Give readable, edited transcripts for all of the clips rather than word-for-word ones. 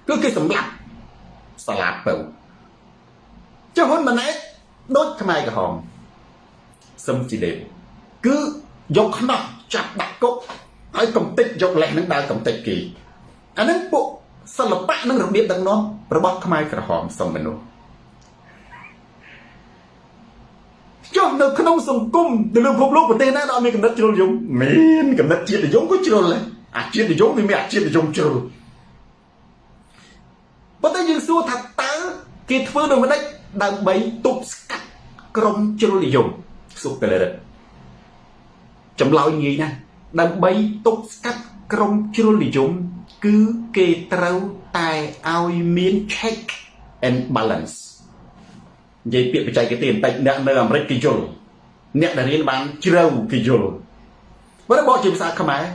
cứ cái sầm lạp salad bầu cho hôn mà nãy đốt cái mai cái hòm sâm chỉ đẹp cứ dọc nó chặt đặt cốt hãy cầm tích dọc lẹ nâng đào cầm tích kỳ anh nâng bộ sao là bạn nâng được biết đằng nó rồi bóc cái mai cái hòm xong mình luôn cho nó không dùng cung từ lúc lúc của tên nó mình cầm đất chưa dùng mình cầm đất chia để giống có chưa rồi chia để giống vì mẹ chia để giống chưa rồi bắt tay dương xua thật tớ kia phương đường bên đây đang bấy tục cắt crom chưa rồi dùng sụp về đây chấm lao như nha đang bấy tục cắt crom chưa rồi dùng cứ kê trâu tài ao miên check and balance vậy việc chạy cái tiền tạch nợ nợ mấy cái rồi nợ là nên bán trâu cái rồi với đó bỏ chìm xa không ai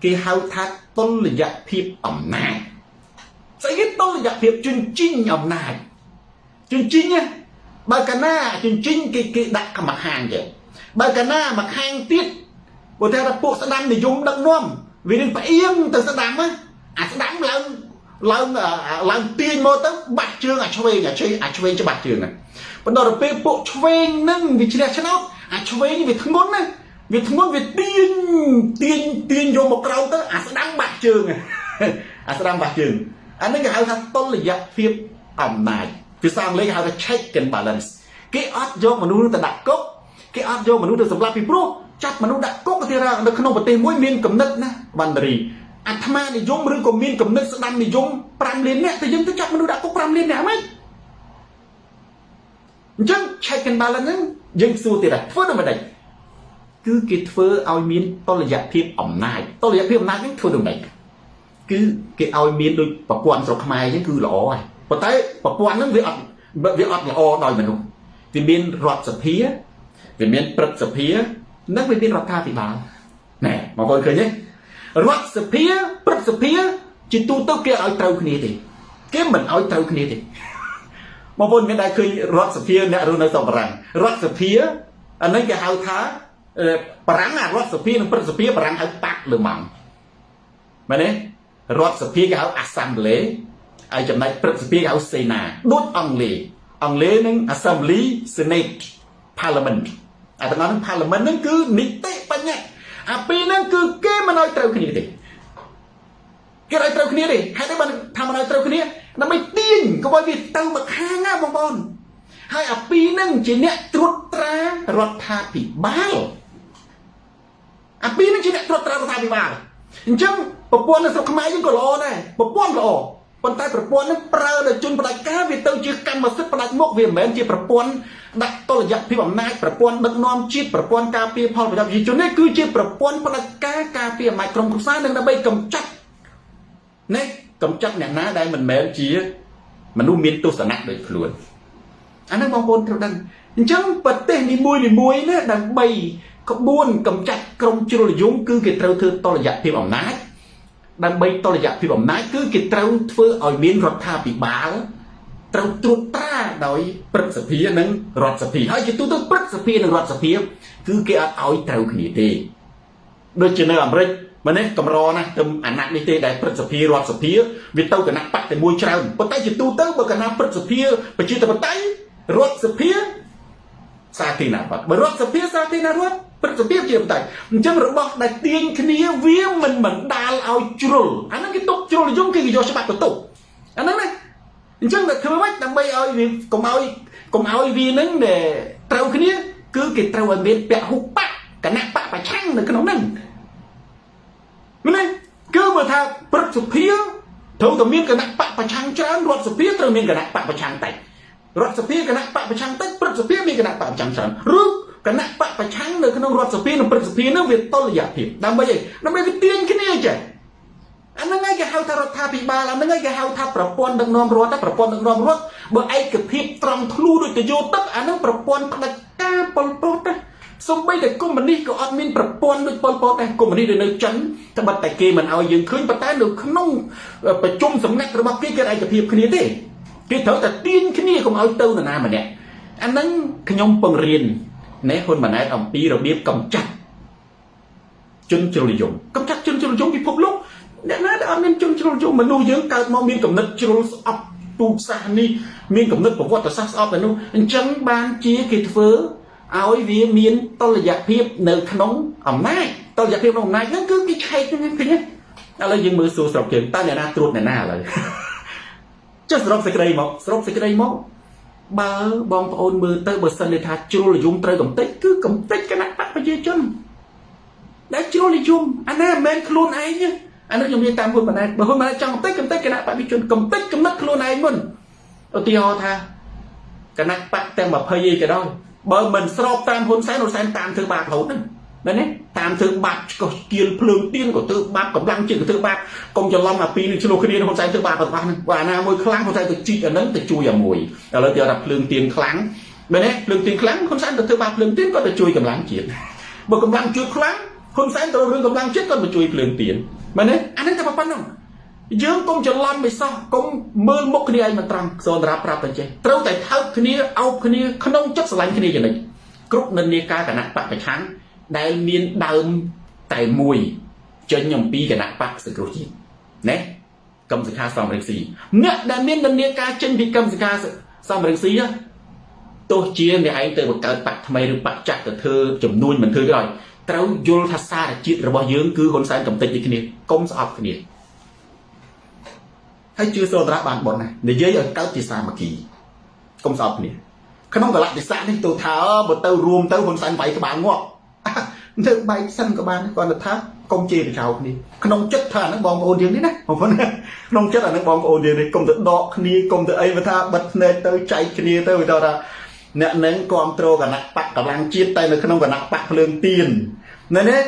cái hao thác tôn là dạ thiệp ẩm này sẽ biết tôn là dạ thiệp chuyên chinh ẩm này chuyên chinh nhá bà cả na chuyên chinh cái đặt cả mặt hàng vậy bà cả na mặt hàng tiết bộ theo là bộ sẽ đăng để dùng đăng non vì nên phải yên từ sẽ đăng á sẽ đăng lần tiền mô tớ bạc chương chơi cho bạc chương này bắt đầu là bộ chơi nâng vì chỉ là cho nó chơi như việc thắng ngôn này việc thắng ngôn việc tiền vô một câu tớ sẽ đăng bạc chương này sẽ đăng bạc chương anh ấy cái hai tôn là dạ phiếp ẩm này phía sau lấy hai check and balance cái ớt vô mà nuôi ta đặt cốc cái ớt vô mà nuôi ta sắm lại pro chắc mà nuôi đặt cốc thì ra nó không có tiền mỗi miền cầm nứt na ban đời tham gia thì dùng rừng của miền cầm nứt sẽ đâm thì dùng pram liên nè thì dân tới chắc mà nuôi đặt cốc pram liên nè mấy chứ check and balance dân xua thì đặt phớt ở đây cứ cái phơ ao miền tôn là dạ phiếp ẩm này tôn là dạ phiếp ẩm này cái phơ đường này cứ cái ao miền đôi bọc quan sọc mai chứ cứ lỏ này và tới bọc quan nó việc ọt là o đòi mình luôn vì miền rọt sập hía vì miền bật sập hía nó vì miền rọt tha thì bảo nè mà con cười nhé rọt sập hía bật sập hía chỉ tu tao kia ở trâu kia thì cái mình ở trâu kia thì mà con cái đại cười rọt sập hía nè rồi nó sập răng rọt sập hía anh ấy cái hào thá răng rọt sập hía nó bật sập hía răng hào tát lừa mỏng mà đấy rọt sập hía cái hào assembly ai chậm này principe áo Sena đốt ông lê nâng assembly senate parliament tao nói parliament nó cứ nít tệ bánh nhá pi nó cứ cái mà nói trâu kia đi cái nói trâu kia đi hai đứa bạn tham nói trâu kia nó mới tiền có bao việc tao bậc hang á bông bồn hai pi nâng chỉ nè trút ra rọt tha bị bao pi nâng chỉ nè trút ra rọt tha bị bao chẳng bộ quan là sao không ai cũng có lo này bộ quan loคนใต้ประปวนนั้นเปล่าเลยจนประกาศวิเตอร์จีกันมาซึกประกาศมกเวียนเหมือนจีประปวนดักตัวยักษ์พิบัมนายประปวนดักนอมจีประปวนกาเปียพอประดับจีจนนี่คือจีประปวนประกาศกาเปียไมกรมกุศลนึงนะใบกำจัดเนี่ยกำจัดเนี่ยนะได้มันเหมือนจีมันนุ่มมีนตุสนะโดยพลวนอันนั้นมองบนเท่านั้นจังประเทศนิมวยเนี่ยดังใบขบวนกำจัดกรมจุลยุงคือเกิดเท่าเธอตัวยักษ์พิบัมนายดังใบตัวระยะพิบัมนายคือกิจเราเพื่อเอาเมียนรถท่าปีบาลเราตรวจตาโดยปรัชญานั้นรถสพีให้จิตตัวปรัชญานั้นรถสพีคือเกี่ยวเอาเราขณีเตะโดยเฉพาะอเมริกมันเนี่ยกำรอนะตำอันนั้นนี่เตะได้ปรัชญารถสพีวิตเต้ากับนักปักแต่มวยเช้าปะไตจิตตัวเต้ากับนักปรัชญาไปจิตปะไตรถสพีซาตินาปัดบรถสพีซาตินารถปฏิบัติเกี่ยวกับจังระบบได้เตียงคณีเวียมันเหมือนดาลเอาจุลอันนั้นคือตกจุลยุ่งคือโยชบัตตุอันนั้นนะจังแต่คือไม่ตั้งใบเอาวีกงเอาวีนั้นเดี๋ยเต้าคณีคือกิจเต้าอันเป็นเปียหุบปะกันนักปะไปช่างในขนมนั่นมันเลยคือเมื่อถ้าปฏิบัติเท่ากับมีกันนักปะไปช่างจานรถสพีเท่ามีกันนักปะไปช่างแต่รถสพีกันนักปะไปช่างแต่ปฏิบัติมีกันนักปะไปช่างจานรู้กันนักปะประชังเลยขนมรถสปีนปริสปีนนั่งเวทต้นระยะผิดดำไปยังดำไปเตียนแค่นี้จ้ะอันนั้นไงแกเฮาทารถทาปีบาลอันนั้นไงแกเฮาทาประปวนดังนอมรถถ้าประปวนดังนอมรถบ่ไอ้กระพริบตรังทะลุด้วยกระโยตักอันนั้นประปวนประกาปลปลนะสมัยแต่กุมันนี่ก็อัดมินประปวนด้วยปลปลนะกุมันนี่เดินจันแต่บัดแต่เกมันเอายืนขึ้นประตานหรือขนมประจุมสำนักระบบกี่กระไรกระพริบแค่นี้ดิกี่เถอะแต่เตียนแค่นี้ก็เอาเต้าหน้ามันเนี่ยอันนั้นขยมปังเรียนในคนมาไหนเอาปีเราเบี้ยกำจัดจนจุลยงกำจัดจนจุลยงพิภพโลก អ្នកណាដែលអត់មានជនជ្រុលយំមនុស្សយើងកើតមកមានកំណត់ជ្រុលស្អប់ពូជសាសនេះមានកំណត់ប្រវត្តិសាស្ត្រស្អប់តែនោះអញ្ចឹងបានជាគេធ្វើឲ្យវាមានតលយៈភាពនៅក្នុងអំណាចតលយៈភាពក្នុងអំណាចហ្នឹងគឺគេឆែកគ្នាឃើញទេឥឡូវយើងមើលសួរស្រុកយើងតើអ្នកណាត្រួតអ្នកណាឥឡូវចុះសរុបសេចក្តីមកបើបងប្អូនមើលទៅបើសិនថាជ្រុលយំត្រូវកំតិចគឺកំតិចគណៈបកប្រជាជនដែលជ្រុលយំអាណាមិនមែនខ្លួនឯងទេអានេះខ្ញុំនិយាយតាមហ៊ុនម៉ាណែតបើហ៊ុនម៉ាណែតចង់កំតិចគណៈបកប្រជាជនកំតិចកំណត់ខ្លួនឯងមុនឧទាហរណ៍ថាគណៈបកទាំង20អីក៏ដោយបើមិនស្របតាមហ៊ុនសែនតាមធ្វើបាបរហូតហ្នឹងមែនទេតាមធ្វើបាបក៏គៀលភ្លើងទៀនក៏ធ្វើបាបកម្លាំងជាតិក៏ធ្វើបាបកុំច្រឡំអាពីរនេះឆ្លោះគ្នាហ៊ុនសែនធ្វើបាបរបស់ហ្នឹងបើអាណាមួយខ្លាំងហ៊ុនសែនទៅជីកអាហ្នឹងទៅជួយអាមួយឥឡូវគេថាភ្លើងទៀនខ្លាំងមែនទេភ្លើងទៀនខ្លាំងហ៊ុនសែនទៅធ្វើបាបភ្លើងទៀនក៏ទៅជួយកម្លាំងជាតិបើកម្លាំងជាតិខ្លាំងហ៊ុនសែនទៅរឿងកម្លាំងជាតិក៏ទៅជួយភ្លើងទៀនមែនទេអានេះតែប៉ុណ្្នឹងយើងកុំច្រឡំមិនសោះកុំមើលមុខគ្នាឯងមិនត្រង់សូនតារាប្រាប់តែចេះត្រូវតែថើបគ្នាអោបគ្នាក្នុងចិត្តស្រឡាញ់គ្នាយ៉ាងនេះគ្រប់និន្នាការគណៈបកប្រឆាំងដែលមានដើមតែមួយចេញអំពីគណៈបកសង្គ្រោះជាតិណាកម្មសខាសំរងស៊ីអ្នកដែលមាននិន្នាការចេញពីកម្មសខាសំរងស៊ីទោះជាអ្នកឯងទៅបង្កើតបកថ្មីឬបកចាក់ទៅធ្វើចំនួនមិនធ្វើក៏ដោយត្រូវយល់ថាសារជាតិរបស់យើងគឺហ៊ុនសែនកំតិចដូចគ្នាកុំស្អប់គ្នាហើយជឿសូនតារាបានបនណានិយាយឲ្យកើតជាសាមគ្គីកុំស្អប់គ្នាក្នុងកលៈទេសៈនេះទៅថាបើទៅរួមទៅហ៊ុនសែនវាយក្បាលងាប់នៅបែកសិនក៏បានគាត់ថាកុំជេរចោលគ្នាក្នុងចិត្តថាហ្នឹងបងប្អូនយើងនេះណាបងប្អូនក្នុងចិត្តអាហ្នឹងបងប្អូនយើងនេះកុំទៅដកគ្នាកុំទៅអីបើថាបិទភ្នែកទៅចែកគ្នាទៅវាថាអ្នកនឹងគ្រប់គ្រងគណៈបកកម្លាំងជាតិតែនៅក្នុងគណៈបកភ្លើងទៀនណែនេះ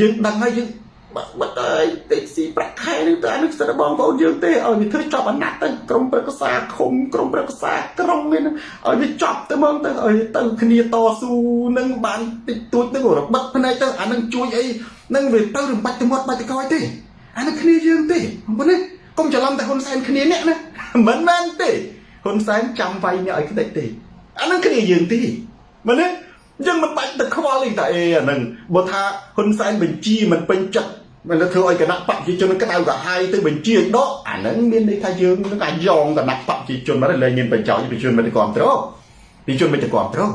យើងដឹងហើយយើងបាត់ហើយតិចស៊ីប្រាក់ខែនេះទៅអានេះស្ទើរបងប្អូនយើងទេឲ្យវាធ្វើចប់អាណត្តិទៅក្រុមប្រឹក្សាឃុំក្រុមប្រឹក្សាក្រុងនេះឲ្យវាចប់ទៅហ្មងទៅឲ្យទៅគ្នាតស៊ូនឹងបានតិចតួចទៅរបិទភ្នែកទៅអានឹងជួយអីនឹងវាទៅរំបាច់ទៅមាត់បាច់ទៅកយទេអានឹងគ្នាយើងទេបងប្អូនណាកុំច្រឡំតែហ៊ុនសែនគ្នាអ្នកណាមិនមែនទេហ៊ុនសែនចាំវាយអ្នកឲ្យខ្ទេចទេអានឹងគ្នាយើងទេមែនទេយើងមិនបាច់ទៅខ្វល់អីតែអីអានឹងបើថាហ៊ុនសែនបញ្ជាមិនពេញចិត្តមិនទៅធ្វើឲ្យគណៈបកប្រជាជនក្តៅក្រហាយទៅបញ្ជាដកអាហ្នឹងមានន័យថាយើងនឹងអាចយ៉ងគណៈបកប្រជាជនមកលែងមានបញ្ចោប្រជាជនមិនទៅគ្រប់គ្រងប្រជាជនមិនទៅគ្រប់គ្រង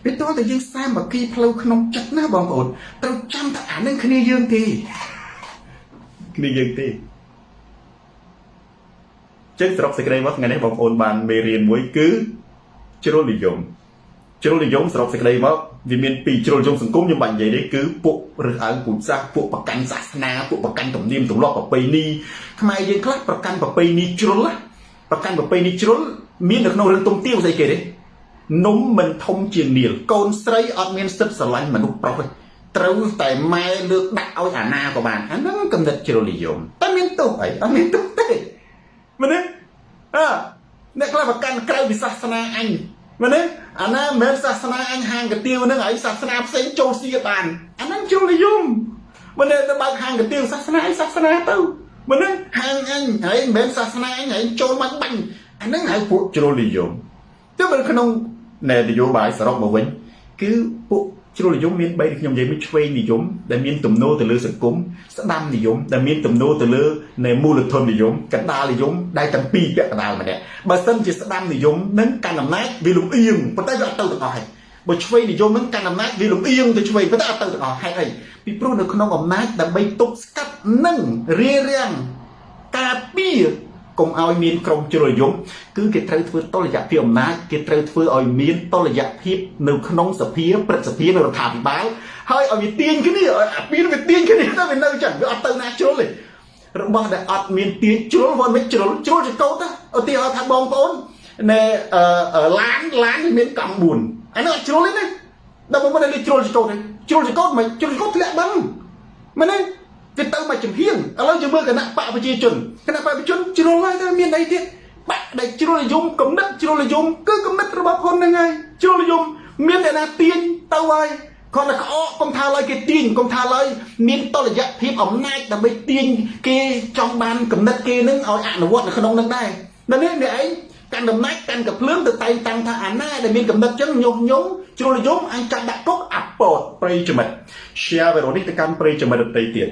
វាតើតែយើងសាមគ្គីផ្លូវក្នុងចិត្តណាបងប្អូនត្រូវចាំថាអាហ្នឹងគ្នាយើងទេចឹងសរុបសេចក្តីមកថ្ងៃនេះបងប្អូនបានមេរៀនមួយគឺជ្រុលនិយមសរុបសេចក្តីមកវាមានពីរជ្រុលនិយមសង្គមខ្ញុំបាញ់និយាយនេះគឺពួករើសអើងពូជសាសន៍ពួកប្រកាន់សាសនាពួកប្រកាន់ទំនៀមទម្លាប់ប្រពៃណីខ្មែរយើងខ្លះប្រកាន់ប្រពៃណីជ្រុលមាននៅក្នុងរឿងទុំទាវស្អីគេទេនំមិនធំជាងនាលកូនស្រីអត់មានសិទ្ធិស្រឡាញ់មនុស្សប្រុសទេត្រូវតែម៉ែលើកដាក់ឲ្យអាណាក៏បានអាហ្នឹងកំណត់ជ្រុលនិយមតែមានទោសអីអត់មានទោសទេមែនទេអ្នកខ្លះប្រកាន់ក្រៅពីសាសនាអញមែនទេអាណាមិនមែនសាសនាអញហាងកាទៀវហ្នឹងហើយសាសនាផ្សេងចូលសៀបានអាហ្នឹងជ្រុលនិយមមែនទេទៅបើកហាងកាទៀវសាសនាទៅមែនទេហាងអញហើយមិនមែនសាសនាអញហើយចូលមកបាញ់អាហ្នឹងហៅពួកជ្រុលនិយមទៅបើក្នុងនយោបាយសរុបមកវិញគឺពួកជ្រុលនិយមមាន3ដែលខ្ញុំនិយាយមានឆ្វេងនិយមដែលមានទំនោរទៅលើសង្គមស្ដាំនិយមដែលមានទំនោរទៅលើនៃមូលធននិយមកណ្ដាលនិយមដែលទាំងពីរពាក់កណ្ដាលម្នាក់បើសិនជាស្ដាំនិយមនឹងកាន់អំណាចវាលំអៀងប៉ុន្តែវាអត់ទៅទាំងអស់ហើយបើឆ្វេងនិយមនឹងកាន់អំណាចវាលំអៀងទៅឆ្វេងប៉ុន្តែអត់ទៅទាំងអស់ហេតុអីពីព្រោះនៅក្នុងអំណាចដើម្បីទប់ស្កាត់និងរារាំងការពារកុំឲ្យមានក្រុមជ្រុលនិយមគឺគេត្រូវធ្វើតុល្យភាពអំណាចគេត្រូវធ្វើឲ្យមានតុល្យភាពនៅក្នុងសភាព្រឹទ្ធសភានៅរដ្ឋាភិបាលហើយឲ្យវាទាញគ្នាឲ្យអាពីរវាទាញគ្នាទៅវានៅចឹងវាអត់ទៅណាជ្រុលទេរបស់ដែលអត់មានទាញជ្រុលមិនជ្រុលចកោតឧទាហរណ៍ថាបងប្អូនណែឡានមានកង់4អានោះអត់ជ្រុលទេណាដល់មកមិនជ្រុលចកោតទេជ្រុលចកោតមិនជ្រុលចកោតធ្លាក់បឹងមែនទេគេទៅមកចំហៀងឥឡូវយើងមើលគណៈបកប្រជាជនជ្រុលហើយទៅមានអីទៀតបាក់ដែលជ្រុលនិយមកំណត់ជ្រុលនិយមគឺកំណត់របស់ហ៊ុនហ្នឹងហើយជ្រុលនិយមមានតែណាទាញទៅហើយគាត់តែក្អកកុំថាឡើយគេទាញកុំថាឡើយមានតុល្យភាពអំណាចដើម្បីទាញគេចង់បានកំណត់គេនឹងឲ្យអនុវត្តនៅក្នុងនឹងដែរដល់នេះអ្នកឯងកាន់ដំណាច់កាន់កភ្លើងទៅតែងតាំងថាអាណាដែលមានកំណត់ចឹងញុះញង់ជ្រុលនិយមអញចាត់ដាក់គុកអាពតប្រិយមិត្ត share វីដេអូនេះទៅកាន់ប្រិយមិត្តដទៃទៀត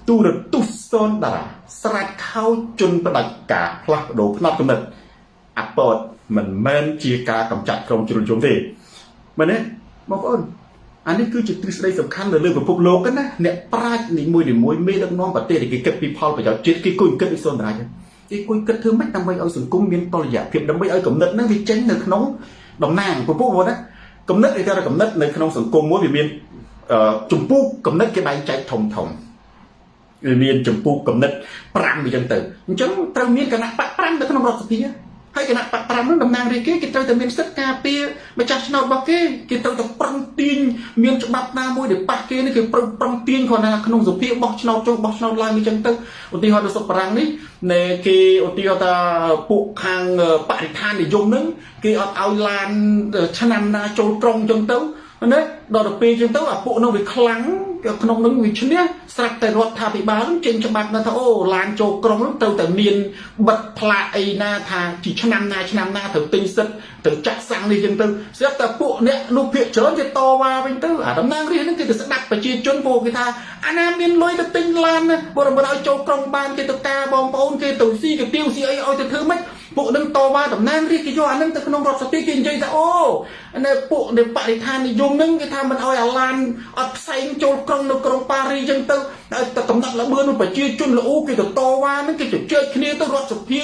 ទូរទស្សន៍សូនតារាស្រេចខោជន់ផ្ដាច់ការផ្លាស់ប្ដូរផ្នត់គំនិតអពតមិនមែនជាការកម្ចាត់ក្រុមជ្រុលនិយមទេមែនទេបងប្អូនអានេះគឺជាទ្រឹស្ដីសំខាន់នៅលើពិភពលោកណាអ្នកប្រាជ្ញនីមួយមេដឹកនាំប្រទេសគេគិតពីផលប្រយោជន៍ជាតិគេគួរគិតពីសូនតារាគេគួរគិតធ្វើម៉េចដើម្បីឲ្យសង្គមមានតុល្យភាពដើម្បីឲ្យគំនិតហ្នឹងវាចេញនៅក្នុងតំណាងពពុះបងណាគំនិតឯតែគំនិតនៅក្នុងសង្គមមួយវាមានចម្ពោះគំនិតគេបែងចែកធំវាមានចម្ពោះគំនិត5អញ្ចឹងទៅអញ្ចឹងត្រូវមានគណៈបក5នៅក្នុងរដ្ឋសភាហើយគណៈបក5នោះតំណាងរាស្ត្រគេត្រូវតែមានសិទ្ធិការពារម្ចាស់ឆ្នោតរបស់គេត្រូវតែប្រឹងទាញមានច្បាប់ណាមួយដែលប៉ះគេនេះគេប្រឹងទាញគ្រាន់តែក្នុងសភាបោះឆ្នោតចុះបោះឆ្នោតឡើងអញ្ចឹងទៅឧទាហរណ៍នៅសុខបារាំងនេះនៃគេឧទាហរណ៍ថាពួកខាងបរិស្ថាននិយមហ្នឹងគេអត់ឲ្យឡានឆ្នាំណាចូលត្រង់អញ្ចឹងទៅណាដល់ទៅពេលអញ្ចឹងទៅអាពួកនោះវាខ្លាំងក្នុងនឹងវាឈ្នះស្រាប់តែរដ្ឋាភិបាលនឹងចេញច្បាប់ថាអូឡានចូលក្រុងនោះទៅតែមានបិទផ្លាកអីណាថាជាឆ្នាំណាត្រូវទិញសិទ្ធត្រូវចាក់សាំងនេះអញ្ចឹងទៅស្រាប់តែពួកអ្នកនោះភាគច្រើនគេតវ៉ាវិញទៅអាតំណាងរាស្ត្រនឹងគេទៅស្ដាប់ប្រជាជនពួកគេថាអាណាមានលុយទៅទិញឡានណាបើមិនឲ្យចូលក្រុងបានគេទៅការបងប្អូនគេទៅស៊ីកាទៀវស៊ីអីឲ្យទៅធ្វើម៉េចពួកនឹងតវ៉ាតំណាងរាស្ត្រគេយកអានឹងទៅក្នុងរដ្ឋសភាគេនិយាយថាអូនៅពួកនៃបរិស្ថាននិយមនឹងគេថាមិនឲ្យអាឡានអត់ផ្សេងចូលក្រុងនៅក្រុងប៉ារីអញ្ចឹងទៅតែកំណត់ល្បឿនរបស់ប្រជាជនល្អូគេទៅតវ៉ានឹងគេជជែកគ្នាទៅរដ្ឋសភា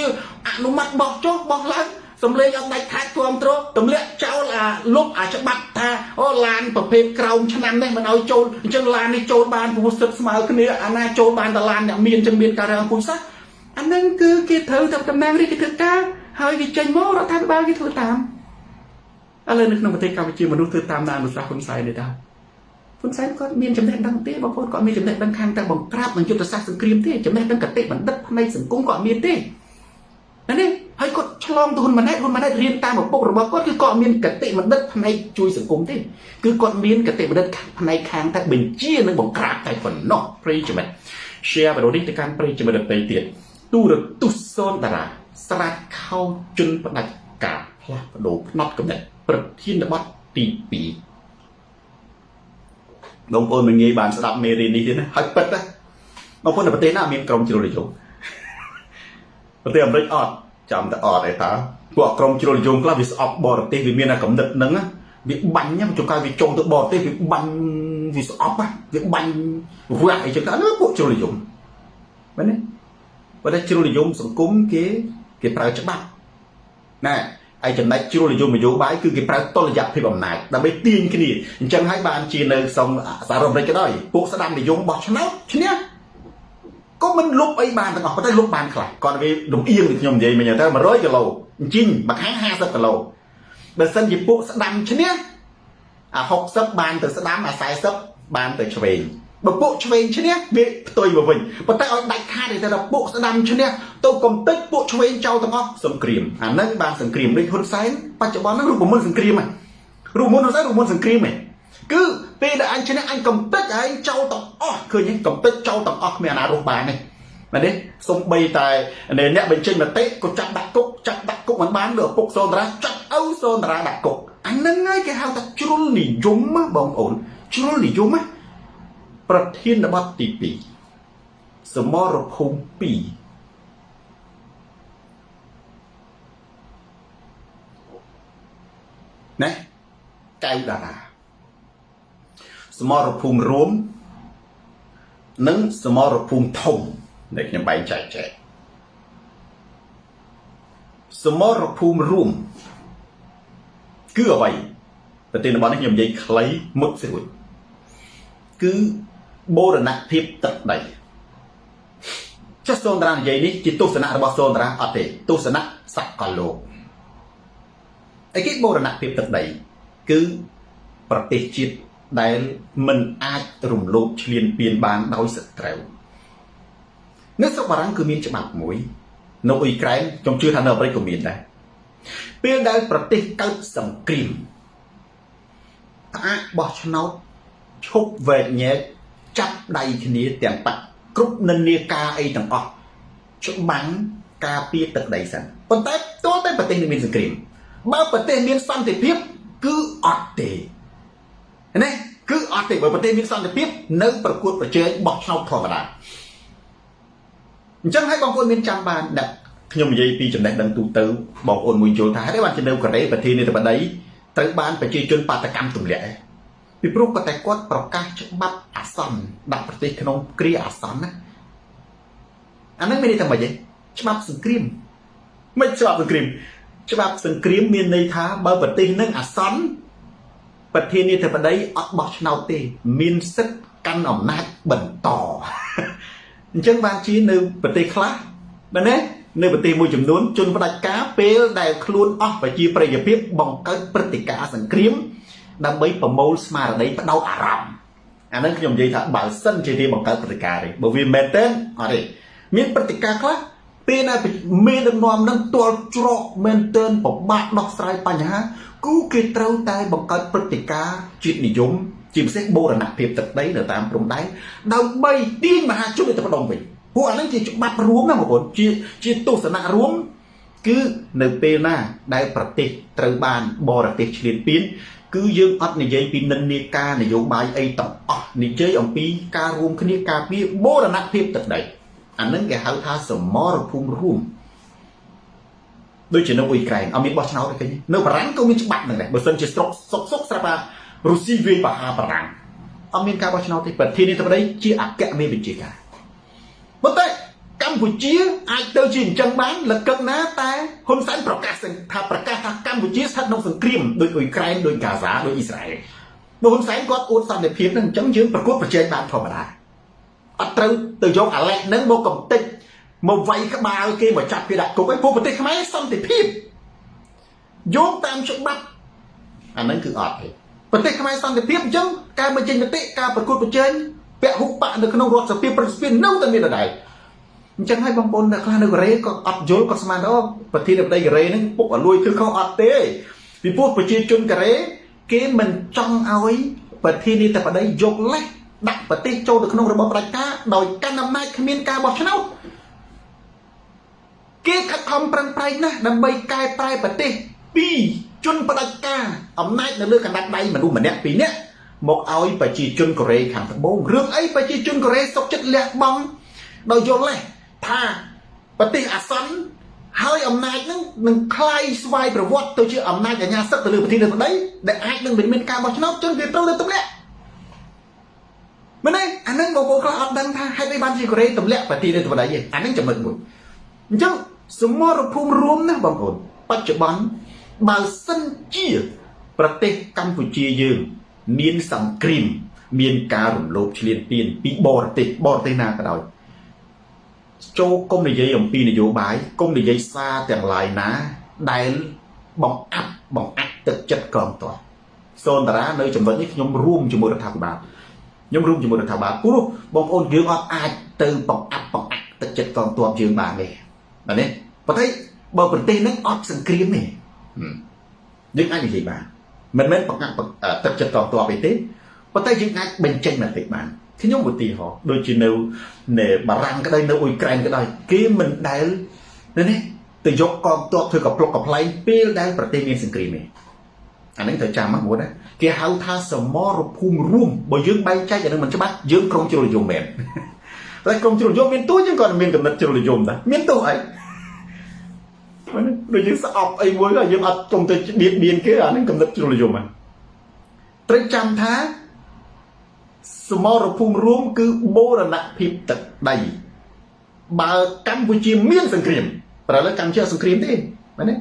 អនុម័តបោះចុះបោះឡើងសំលេងអត់ដាច់ខាតគ្រប់ត្រទម្លាក់ចោលអាលុបអាច្បាប់ថាអូឡានប្រភេទក្រោមឆ្នាំនេះមិនឲ្យចូលអញ្ចឹងឡាននេះចូលបានព្រោះសិទ្ធស្មើគ្នាអាណាចូលបានតែឡានអ្នកមានចឹងមានការរងអង្គុយសោះអានឹងគឺគេត្រូវតែតំណាងរាស្ត្រគេធ្វើការហើយវាចេញមករដ្ឋាភិបាលគេធ្វើតាមឥឡូវនៅក្នុងប្រទេសកម្ពុជាមនុស្សធ្វើតាមណាអនុសាសន៍ហ៊ុនសែនទេតាហ៊ុនសែនគាត់មានចំណេះដឹងទេបងប្អូនគាត់មានចំណេះដឹងខាងតែបង្ក្រាបនិងយុទ្ធសាស្ត្រសង្គ្រាមទេចំណេះដឹងកតិបណ្ឌិតផ្នែកសង្គមគាត់មានទេនេះហើយគាត់ឆ្លងទៅហ៊ុនម៉ាណែតរៀនតាមឪពុករបស់គាត់គឺគាត់មានកតិបណ្ឌិតផ្នែកជួយសង្គមទេគឺគាត់មានកតិបណ្ឌិតផ្នែកខាងតែបញ្ជានិងបង្ក្រាបតែប៉ុណ្ណោះប្រិយមិត្ត share វីដេអូនេះទៅកាន់ប្រិយមិត្តដទៃទៀតទូរទស្សន៍សូនតារាស្រាច់ខោជន់ផ្ដាច់ការផ្លាស់ប្ដូរផ្នត់កំណត់ប្រធានបទទី2បងប្អូនមិនងាយបានស្ដាប់មេរៀននេះទេណាហើយពិតណាបងប្អូននៅប្រទេសណាមានក្រុមជ្រុលនិយមប្រទេសអាមេរិកអត់ចាំតែអត់ឯថាពួកក្រុមជ្រុលនិយមខ្លះវាស្អប់បរទេសវាមានតែកំណត់ហ្នឹងវាបាញ់ជួនកាលវាចុងទៅបរទេសវាបាញ់វាស្អប់វាបាញ់វាក់អីចឹងទៅពួកជ្រុលនិយមមែនទេបើតែជ្រុលនិយមសង្គមគេប្រើច្បាប់ណាហើយចំណែកជ្រុលនិយមនយោបាយគឺគេប្រើតុល្យភាពអំណាចដើម្បីទាញគ្នាអញ្ចឹងហើយបានជានៅក្នុងសហរដ្ឋអាមេរិកក៏ដោយពួកស្ដាំនិយមបោះឆ្នោតឈ្នះក៏មិនលុបអីបានទាំងអស់ប៉ុន្តែលុបបានខ្លះគាត់វាលំអៀងដូចខ្ញុំនិយាយមិញទៅ100គីឡូអញ្ចឹងមួយខាង50គីឡូបើសិនជាពួកស្ដាំឈ្នះអា60បានទៅស្ដាំអា40បានទៅឆ្វេងបើពួកឆ្វេងឈ្នះវាផ្ទុយមកវិញប៉ុន្តែឲ្យដាច់ខាតតែពួកស្ដាំឈ្នះទៅកំទេចពួកឆ្វេងចោលទាំងអស់សង្គ្រាមអាហ្នឹងបានសង្គ្រាមដូចហ៊ុនសែនបច្ចុប្បន្នហ្នឹងរូបមន្តសង្គ្រាមរូបមន្តហ៊ុនសែនរូបមន្តសង្គ្រាមគឺពេលដែលអញឈ្នះអញកំទេចឯងចោលទាំងអស់ឃើញទេកំទេចចោលទាំងអស់គ្មានអាណារស់បានទេមែនទេសំបីតែអ្នកបញ្ចេញមតិក៏ចាប់ដាក់គុកមិនបានលើឪពុកសូនតារាចាប់ឪសូនតារាដាក់គុកអាហ្នឹងហើយគេហៅថាជ្រុលនិយមបងប្អូនជ្រុលនិយមប្រធានបទទី2សមរភូមិ2ណាកៅតារាសមរភូមិរួមនិងសមរភូមិធំដែលខ្ញុំបែងចែកសមរភូមិរួមគឺអ្វីប្រធានបទនេះខ្ញុំនិយាយខ្លីមុតស្រួយគឺបូរណភាពទឹកដីចាស់សូនតារានិយាយនេះជាទស្សនៈរបស់សូនតារាអត់ទេទស្សនៈសកលលោកអីគេបូរណភាពទឹកដីគឺប្រទេសជាតិដែលមិនអាចរំលោភឈ្លានពានបានដោយសត្រូវនៅស្រុកបារាំងគឺមានច្បាប់មួយនៅអ៊ុយក្រែនខ្ញុំជឿថានៅអាមេរិកក៏មានដែរពេលដែលប្រទេសកើតសង្គ្រាមផ្អាកបោះឆ្នោតឈប់វែកញែកចាប់ដៃគ្នាទាំងបាក់គ្រប់និន្នាការអីទាំងអស់ច្បាំងការពារទឹកដីសិនប៉ុន្តែទោះតែប្រទេសមានសង្គ្រាមបើប្រទេសមានសន្តិភាពគឺអត់ទេណាគឺអត់ទេបើប្រទេសមានសន្តិភាពនៅប្រកួតប្រជែងបោះឆ្នោតធម្មតា ចឹងហើយបងប្អូនមានចាំបានដាក់ខ្ញុំនិយាយពីចំណេះដឹងទូទៅបងប្អូនមួយយល់ថាហេតុអីបានជានៅកូរ៉េប្រធានាធិបតីត្រូវបានប្រជាជនបាតកម្មទម្លាក់ពីព្រោះគាត់តែគាត់ប្រកាសច្បាប់អាសន្នដាក់ប្រទេសក្នុងគ្រាអាសន្នណាអានឹងមានន័យថាម៉េចទេច្បាប់សង្គ្រាមមិនច្បាប់សង្គ្រាមច្បាប់សង្គ្រាមមានន័យថាបើប្រទេសនឹងអាសន្នប្រធានាធិបតីអត់បោះឆ្នោតទេមានសិទ្ធិកាន់អំណាចបន្តអញ្ចឹងបានជានៅប្រទេសខ្លះមែនទេនៅប្រទេសមួយចំនួនជនផ្ដាច់ការពេលដែលខ្លួនអស់ប្រជាប្រិយភាពបង្កើតព្រឹត្តិការណ៍សង្គ្រាមដើម្បីប្រមូលស្មារតីបដោតអារម្មណ៍អានឹងខ្ញុំនិយាយថាបើសិនជាវាបង្កើតព្រឹត្តិការណ៍ទេបើវាមែនទេអត់ទេមានព្រឹត្តិការណ៍ខ្លះពេលដែលមេដឹកនាំនឹងទាល់ច្រកមែនទែនពិបាកដោះស្រាយបញ្ហាគឺគេត្រូវតែបង្កើតព្រឹត្តិការណ៍ជាតិនិយមជាពិសេសបូរណភាពទឹកដីនៅតាមព្រំដែនដើម្បីទាញមហាជនទៅម្ដងវិញពួកអានេះជាច្បាប់រួមណាបងប្អូនជាទស្សនៈរួមគឺនៅពេលណាដែលប្រទេសត្រូវបានបរទេសឈ្លានពានគឺយើងអត់និយាយពីនិន្នាការនយោបាយអីទាំងអស់និយាយអំពីការរួមគ្នាការពារបូរណភាពទឹកដីអានឹងគេហៅថាសមរភូមិរួមដូចជានៅអ៊ុយក្រែនអត់មានបោះឆ្នោតទេឃើញនៅបារាំងក៏មានច្បាប់ហ្នឹងដែរបើសិនជាស្រុកសុកស្រាប់ថារុស្ស៊ីវាយបហាបារាំងអត់មានការបោះឆ្នោតទេប្រធានាធិបតីជាអគ្គមេបញ្ជាការប៉ុន្តែកម្ពុជាអាចទៅជាអញ្ចឹងបានលកឹកណាតែហ៊ុនសែនប្រកាសថាកម្ពុជាស្ថិតក្នុងសង្គ្រាមដោយអ៊ុយក្រែនដោយកាហ្សាដោយអ៊ីស្រាអែលបើហ៊ុនសែនគាត់អួតសន្តិភាពហ្នឹងអញ្ចឹងយើងប្រកួតប្រជែងបានធម្មតាអត់ត្រូវទៅយកអាឡែកហ្នឹងមកកំទេចមកវាយក្បាលគេមកចាប់គេដាក់គុកឯងពួកប្រទេសខ្មែរសន្តិភាពយោងតាមច្បាប់អាហ្នឹងគឺអត់ទេប្រទេសខ្មែរសន្តិភាពអញ្ចឹងការបញ្ចេញមតិការប្រកួតប្រជែងពហុបកនៅក្នុងរដ្ឋសភាប្រសិទ្ធភាពនៅតែមានដដែលអញ្ចឹងហើយបងប្អូនអ្នកខ្លះនៅកូរ៉េក៏អត់យល់ក៏ស្មានថាប្រធានាធិបតីកូរ៉េហ្នឹងពុកអលួយគឺខុសអត់ទេពីព្រោះប្រជាជនកូរ៉េគេមិនចង់ឲ្យប្រធានាធិបតីយកលេសដាក់ប្រទេសចូលទៅក្នុងរបបផ្ដាច់ការដោយកាន់អំណាចគ្មានការបោះឆ្នោតគេខិតខំប្រឹងប្រែងណាស់ដើម្បីកែប្រែប្រទេសពីជនផ្ដាច់ការអំណាចនៅលើកណ្ដាប់ដៃមនុស្សម្នាក់ពីរនាក់មកឲ្យប្រជាជនកូរ៉េខាងត្បូងរឿងអីប្រជាជនកូរ៉េសុកចិត្តលះបង់ដោយយល់លេសថាប្រទេសអាសន្នហើយអំណាចនឹងនឹងคล้ายស្វ័យប្រវត្តិទៅជាអំណាចអាជ្ញាសិទ្ធិទៅលើប្រធានាធិបតីដែលអាចនឹងមិនមានការបោះឆ្នោតជនវាត្រូវទៅទម្លាក់មែនទេអានឹងបងប្អូនខ្លះអត់ដឹងថាហេតុអីបានជាកូរ៉េទម្លាក់ប្រធានាធិបតីឯងអានឹងចំណុចមួយអញ្ចឹងសមរភូមិរួមណាបងប្អូនបច្ចុប្បន្នបើសិនជាប្រទេសកម្ពុជាយើងមានសង្គ្រាមមានការរំលោភឈ្លានពានពីបរទេសណាក៏ដោយចូលកុំនិយាយអំពីនយោបាយកុំនិយាយសារទាំងឡាយណាដែលបង្អាក់ទឹកចិត្តកងទ័ពសូនតារានៅចំណុចនេះខ្ញុំរួមជាមួយរដ្ឋាភិបាលព្រោះបងប្អូនយើងអត់អាចទៅបង្អាក់ទឹកចិត្តកងទ័ពយើងបានទេបាទនេះប៉ុន្តែបើប្រទេសនឹងអត់សង្គ្រាមទេយើងអាចនិយាយបានមិនមែនបង្អាក់ទឹកចិត្តកងទ័ពទេប៉ុន្តែយើងអាចបញ្ចេញមតិបានខ្ញុំឧទាហរណ៍ដូចជានៅបារាំងក្តីនៅអ៊ុយក្រែនក្តីគេមិនដែលនេះទៅយកកងទ័ពធ្វើកប្លុកកំ pl ែងពេលដែលប្រទេសមានសង្គ្រាមទេអានេះត្រូវចាំមកមុនណាគេហៅថាសមរភូមិរួមបើយើងបែងចែកអានឹងមិនច្បាស់យើងក្រុមជ្រុលនិយមមែនតែក្រុមជ្រុលនិយមមានទួយើងក៏មានកំណត់ជ្រុលនិយមដែរមានទួអីដូចយើងស្អប់អីមួយក៏យើងអត់ចង់ទៅបៀតបៀនគេអានឹងកំណត់ជ្រុលនិយមហ្នឹងត្រូវចាំថាសមរភូមិរួមគឺបូរណភាពទឹកដីបើកម្ពុជាមានសង្គ្រាមប្រហែលកម្ពុជាអត់សង្គ្រាមទេមែនទេ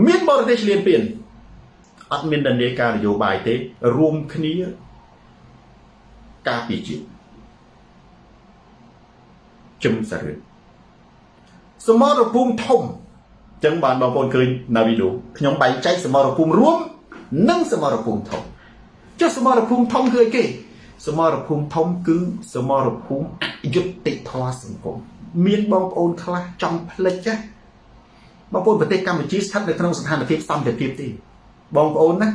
មានបរទេសឈ្លានពានអត់មាននិន្នាការនយោបាយទេរួមគ្នាការពារជាតិជំសារឿនសមរភូមិធំអញ្ចឹងបានបងប្អូនឃើញនៅវីដេអូខ្ញុំបែងចែកសមរភូមិរួមនិងសមរភូមិធំចុះសមរភូមិធំគឺអីគេសមរភូមិធំគឺសមរភូមិអយុត្តិធម៌សង្គមមានបងប្អូនខ្លះចង់ផ្លិចចាបងប្អូនប្រទេសកម្ពុជាស្ថិតនៅក្នុងស្ថានភាពសន្តិភាពទេបងប្អូនណា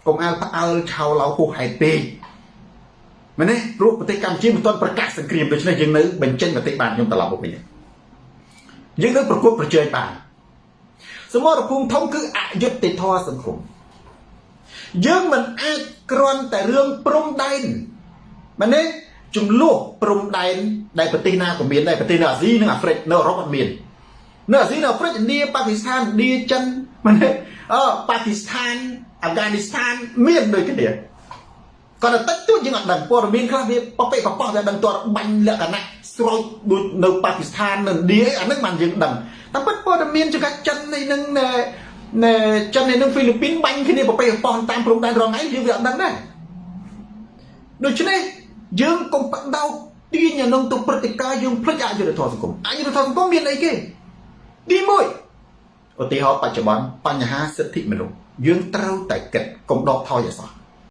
កុំអាលផ្អើលឆោឡោហួសហេតុពេកមែនទេព្រោះប្រទេសកម្ពុជាមិនទាន់ប្រកាសសង្គ្រាមដូច្នេះយើងនៅបញ្ចេញមតិបានខ្ញុំត្រឡប់មកវិញយើងនៅប្រកួតប្រជែងបានសមរភូមិធំគឺអយុត្តិធម៌សង្គមយើងមិនអាចគ្រាន់តែរឿងព្រំដែនមែនទេ ជំលោះព្រំដែនដែលប្រទេសណាក៏មានដែរប្រទេសនៅអាស៊ីនិងអាហ្វ្រិកនៅអឺរ៉ុបអត់មាននៅអាស៊ីនៅអាហ្វ្រិកឥណ្ឌាប៉ាគីស្ថានឥណ្ឌាចិនមែនទេប៉ាគីស្ថានអាហ្វហ្គានីស្ថានមានដូចគ្នាគាត់តែតិចតួចយើងអត់ដឹងព័ត៌មានខ្លះវាប៉ប៉េប៉ប៉ោះតែដឹងតរបាញ់លក្ខណៈស្រោចដូចនៅប៉ាគីស្ថាននៅឥណ្ឌាអាហ្នឹងបានយើងដឹងតែពិតព័ត៌មានចង្កាច់ចិននេះនឹងចិននេះនឹងហ្វីលីពីនបាញ់គ្នាប៉ប៉េប៉ប៉ោះតាមព្រំដែនរងថ្ងៃយើងវាអត់ដឹងដែរដូច្នេះយើងកុំបដោតទាញអានឹងទៅព្រឹត្តិការណ៍យើងភ្លេចអយុធធម៌សង្គមអយុធធម៌សង្គមមានអីគេទី1ឧទាហរណ៍បច្ចុប្បន្នបញ្ហាសិទ្ធិមនុស្សយើងត្រូវតែគិតកុំដកថយឲ្យសោះ